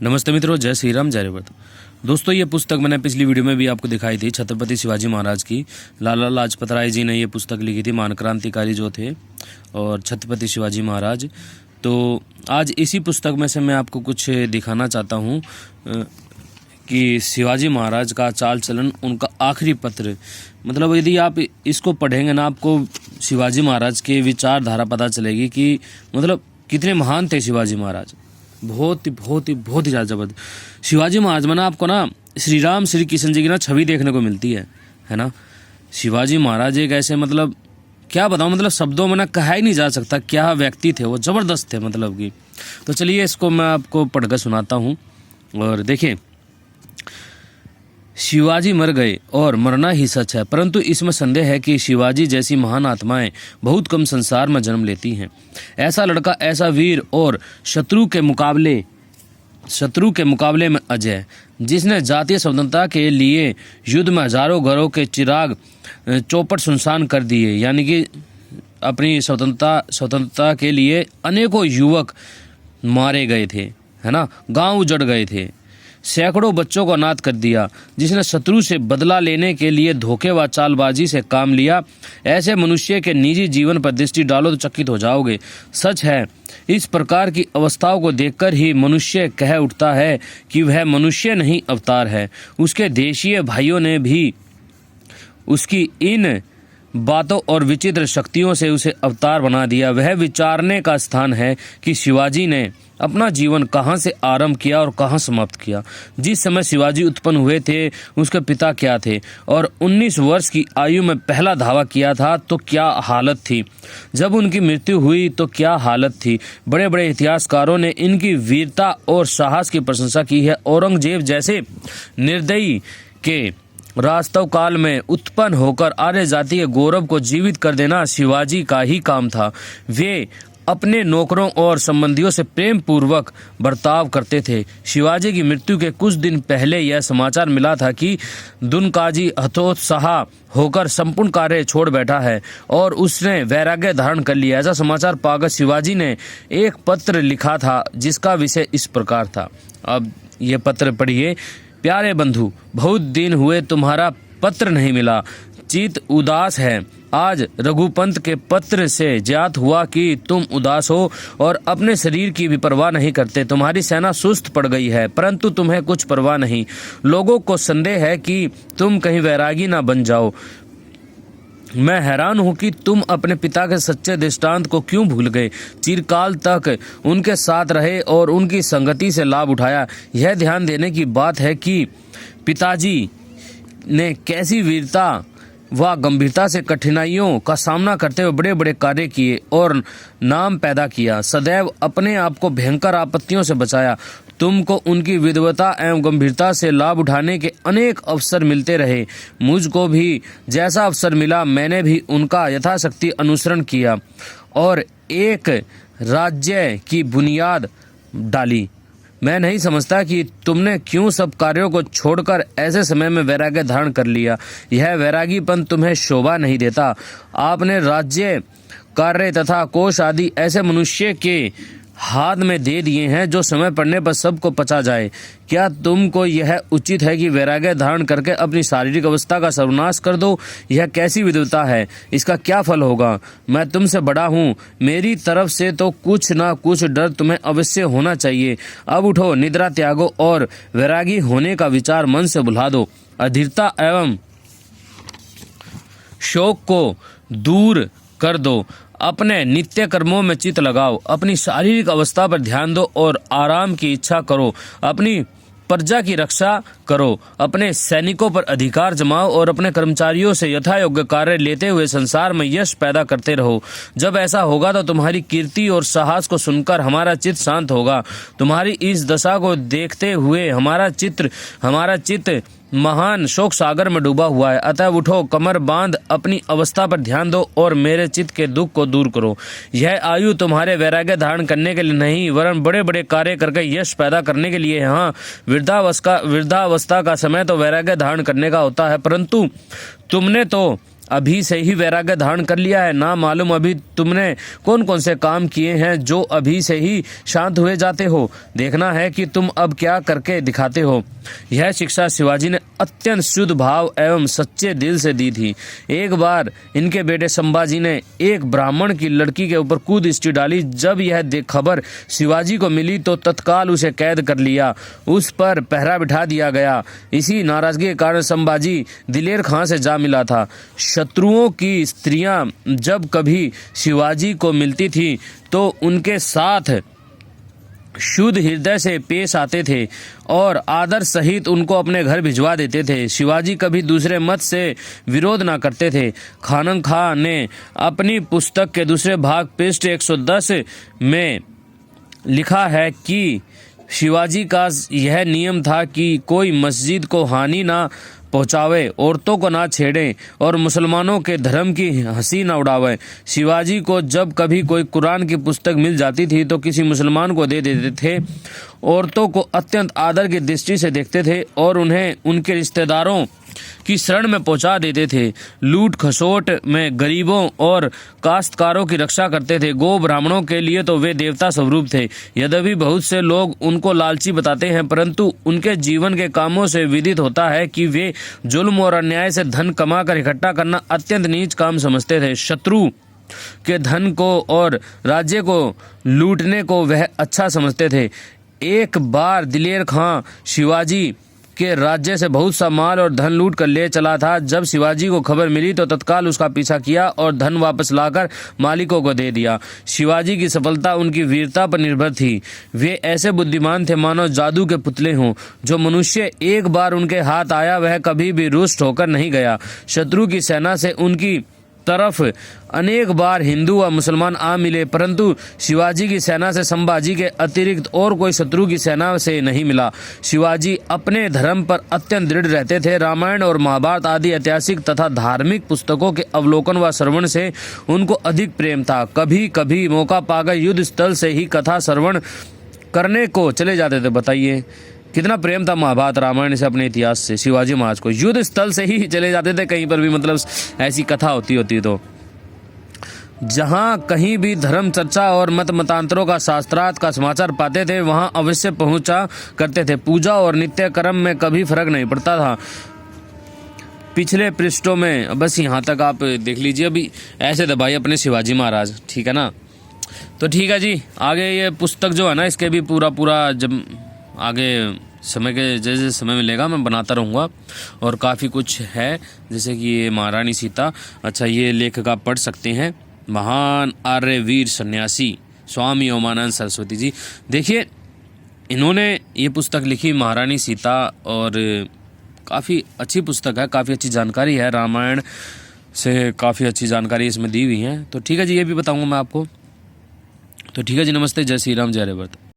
नमस्ते मित्रों, जय श्री राम, जय रेवत। दोस्तों, ये पुस्तक मैंने पिछली वीडियो में भी आपको दिखाई थी, छत्रपति शिवाजी महाराज की। लाला लाजपत राय जी ने ये पुस्तक लिखी थी, महान क्रांतिकारी जो थे, और छत्रपति शिवाजी महाराज। तो आज इसी पुस्तक में से मैं आपको कुछ दिखाना चाहता हूँ कि शिवाजी महाराज का चाल चलन, उनका आखिरी पत्र, मतलब यदि आप इसको पढ़ेंगे ना, आपको शिवाजी महाराज के विचारधारा पता चलेगी कि मतलब कितने महान थे शिवाजी महाराज। बहुत ही ज़्यादा जबरदस्त। शिवाजी महाराज में ना आपको ना श्री राम श्री कृष्ण जी की ना छवि देखने को मिलती है ना। शिवाजी महाराज एक ऐसे, मतलब क्या बताऊँ, मतलब शब्दों में ना कहा ही नहीं जा सकता क्या व्यक्ति थे वो, ज़बरदस्त थे मतलब कि। तो चलिए इसको मैं आपको पढ़कर सुनाता हूँ। और देखिए, शिवाजी मर गए और मरना ही सच है, परंतु इसमें संदेह है कि शिवाजी जैसी महान आत्माएं बहुत कम संसार में जन्म लेती हैं। ऐसा लड़का, ऐसा वीर और शत्रु के मुकाबले में अजय, जिसने जातीय स्वतंत्रता के लिए युद्ध में हजारों घरों के चिराग चौपट सुनसान कर दिए। यानी कि अपनी स्वतंत्रता के लिए अनेकों युवक मारे गए थे, है ना, गांव उजड़ गए थे, सैकड़ों बच्चों को अनाथ कर दिया, जिसने शत्रु से बदला लेने के लिए धोखे व चालबाजी से काम लिया। ऐसे मनुष्य के निजी जीवन पर दृष्टि डालो तो चकित हो जाओगे। सच है, इस प्रकार की अवस्थाओं को देखकर ही मनुष्य कह उठता है कि वह मनुष्य नहीं, अवतार है। उसके देशीय भाइयों ने भी उसकी इन बातों और विचित्र शक्तियों से उसे अवतार बना दिया। वह विचारने का स्थान है कि शिवाजी ने अपना जीवन कहाँ से आरंभ किया और कहाँ समाप्त किया। जिस समय शिवाजी उत्पन्न हुए थे, उसके पिता क्या थे, और 19 वर्ष की आयु में पहला धावा किया था तो क्या हालत थी। जब उनकी मृत्यु हुई तो क्या हालत थी। बड़े बड़े इतिहासकारों ने इनकी वीरता और साहस की प्रशंसा की है। औरंगजेब जैसे निर्दयी के रास्तव काल में उत्पन्न होकर आर्य जाति के गौरव को जीवित कर देना शिवाजी का ही काम था। वे अपने नौकरों और संबंधियों से प्रेम पूर्वक बर्ताव करते थे। शिवाजी की मृत्यु के कुछ दिन पहले यह समाचार मिला था कि दुनकाजी हतोत्साह होकर संपूर्ण कार्य छोड़ बैठा है और उसने वैराग्य धारण कर लिया। ऐसा समाचार पाकर शिवाजी ने एक पत्र लिखा था, जिसका विषय इस प्रकार था। अब यह पत्र पढ़िए। प्यारे बंधु, बहुत दिन हुए तुम्हारा पत्र नहीं मिला, चित उदास है। आज रघुपंत के पत्र से ज्ञात हुआ कि तुम उदास हो और अपने शरीर की भी परवाह नहीं करते। तुम्हारी सेना सुस्त पड़ गई है, परंतु तुम्हें कुछ परवाह नहीं। लोगों को संदेह है कि तुम कहीं वैरागी ना बन जाओ। मैं हैरान हूँ कि तुम अपने पिता के सच्चे दृष्टांत को क्यों भूल गए। चिरकाल तक उनके साथ रहे और उनकी संगति से लाभ उठाया। यह ध्यान देने की बात है कि पिताजी ने कैसी वीरता व गंभीरता से कठिनाइयों का सामना करते हुए बड़े बड़े कार्य किए और नाम पैदा किया। सदैव अपने आप को भयंकर आपत्तियों से बचाया। तुमको उनकी विद्वता एवं गंभीरता से लाभ उठाने के अनेक अवसर मिलते रहे। मुझको भी जैसा अवसर मिला, मैंने भी उनका यथाशक्ति अनुसरण किया और एक राज्य की बुनियाद डाली। मैं नहीं समझता कि तुमने क्यों सब कार्यों को छोड़कर ऐसे समय में वैराग्य धारण कर लिया। यह वैरागीपन तुम्हें शोभा नहीं देता। आपने राज्य, कार्य तथा कोष आदि ऐसे मनुष्य के हाथ में दे दिए हैं जो समय पड़ने पर सबको पचा जाए। क्या तुमको यह उचित है कि वैराग्य धारण करके अपनी शारीरिक अवस्था का सर्वनाश कर दो? यह कैसी विद्वता है? इसका क्या फल होगा? मैं तुमसे बड़ा हूँ, मेरी तरफ से तो कुछ ना कुछ डर तुम्हें अवश्य होना चाहिए। अब उठो, निद्रा त्यागो और वैरागी होने का विचार मन से भुला दो। अधीरता एवं शोक को दूर कर दो। अपने नित्य कर्मों में चित लगाओ। अपनी शारीरिक अवस्था पर ध्यान दो और आराम की इच्छा करो। अपनी प्रजा की रक्षा करो। अपने सैनिकों पर अधिकार जमाओ और अपने कर्मचारियों से यथा योग्य कार्य लेते हुए संसार में यश पैदा करते रहो। जब ऐसा होगा तो तुम्हारी कीर्ति और साहस को सुनकर हमारा चित्त शांत होगा। तुम्हारी इस दशा को देखते हुए हमारा चित्त महान शोक सागर में डूबा हुआ है। अतः उठो, कमर बांध अपनी अवस्था पर ध्यान दो और मेरे चित्त के दुख को दूर करो। यह आयु तुम्हारे वैराग्य धारण करने के लिए नहीं, वरन बड़े बड़े कार्य करके यश पैदा करने के लिए। हाँ, वृद्धावस्था का समय तो वैराग्य धारण करने का होता है, परंतु तुमने तो अभी से ही वैराग्य धारण कर लिया है? ना मालूम अभी तुमने कौन कौन से काम किए हैं जो अभी से ही शांत हुए जाते हो? देखना है कि तुम अब क्या करके दिखाते हो। यह शिक्षा शिवाजी ने अत्यंत शुद्ध भाव एवं सच्चे दिल से दी थी। एक बार इनके बेटे संभाजी ने एक ब्राह्मण की लड़की के ऊपर कुदृष्टि डाली। जब यह खबर शिवाजी को मिली तो तत्काल उसे कैद कर लिया, उस पर पहरा बिठा दिया गया। इसी नाराजगी के कारण संभाजी दिलेर खां से जा मिला था। शत्रुओं की स्त्रियां जब कभी शिवाजी को मिलती थी तो उनके साथ शुद्ध हृदय से पेश आते थे और आदर सहित उनको अपने घर भिजवा देते थे। शिवाजी कभी दूसरे मत से विरोध न करते थे। खानम खां ने अपनी पुस्तक के दूसरे भाग पृष्ठ 110 में लिखा है कि शिवाजी का यह नियम था कि कोई मस्जिद को हानि ना पहुंचावे, औरतों को ना छेड़े और मुसलमानों के धर्म की हंसी ना उड़ावे। शिवाजी को जब कभी कोई कुरान की पुस्तक मिल जाती थी तो किसी मुसलमान को दे देते थे। औरतों को अत्यंत आदर की दृष्टि से देखते थे और उन्हें उनके रिश्तेदारों की शरण में पहुंचा देते थे। लूट खसोट में गरीबों और काश्तकारों की रक्षा करते थे। गो ब्राह्मणों के लिए तो वे देवता स्वरूप थे। यद्यपि बहुत से लोग उनको लालची बताते हैं, परंतु उनके जीवन के कामों से विदित होता है कि वे जुल्म और अन्याय से धन कमाकर इकट्ठा करना अत्यंत नीच काम समझते थे। शत्रु के धन को और राज्य को लूटने को वह अच्छा समझते थे। एक बार दिलेर खां शिवाजी के राज्य से बहुत सा माल और धन लूट कर ले चला था। जब शिवाजी को खबर मिली तो तत्काल उसका पीछा किया और धन वापस लाकर मालिकों को दे दिया। शिवाजी की सफलता उनकी वीरता पर निर्भर थी। वे ऐसे बुद्धिमान थे मानो जादू के पुतले हों। जो मनुष्य एक बार उनके हाथ आया वह कभी भी रुष्ट होकर नहीं गया। शत्रु की सेना से उनकी तरफ अनेक बार हिंदू व मुसलमान आ मिले, परंतु शिवाजी की सेना से संभाजी के अतिरिक्त और कोई शत्रु की सेना से नहीं मिला। शिवाजी अपने धर्म पर अत्यंत दृढ़ रहते थे। रामायण और महाभारत आदि ऐतिहासिक तथा धार्मिक पुस्तकों के अवलोकन व श्रवण से उनको अधिक प्रेम था। कभी कभी मौका पाकर युद्ध स्थल से ही कथा श्रवण करने को चले जाते थे। बताइए कितना प्रेम था महाभारत रामायण से अपने इतिहास से। शिवाजी महाराज को युद्ध स्थल से ही चले जाते थे, कहीं पर भी मतलब ऐसी कथा होती तो जहाँ कहीं भी धर्म चर्चा और मत मतांतरों का शास्त्रार्थ का समाचार पाते थे वहाँ अवश्य पहुँचा करते थे। पूजा और नित्य कर्म में कभी फर्क नहीं पड़ता था। पिछले पृष्ठों में बस यहाँ तक आप देख लीजिए। अभी ऐसे थे भाई अपने शिवाजी महाराज, ठीक है ना। तो ठीक है जी, आगे ये पुस्तक जो है ना इसके भी पूरा जब आगे समय के जैसे समय मिलेगा मैं बनाता रहूँगा। और काफ़ी कुछ है जैसे कि ये महारानी सीता। अच्छा, ये लेखक आप पढ़ सकते हैं, महान आर्यवीर सन्यासी स्वामी ओमानंद सरस्वती जी। देखिए इन्होंने ये पुस्तक लिखी महारानी सीता और काफ़ी अच्छी पुस्तक है, काफ़ी अच्छी जानकारी है। रामायण से काफ़ी अच्छी जानकारी इसमें दी हुई है। तो ठीक है जी, ये भी बताऊँगा मैं आपको। तो ठीक है जी, नमस्ते, जय श्री राम, जय हरे भरत।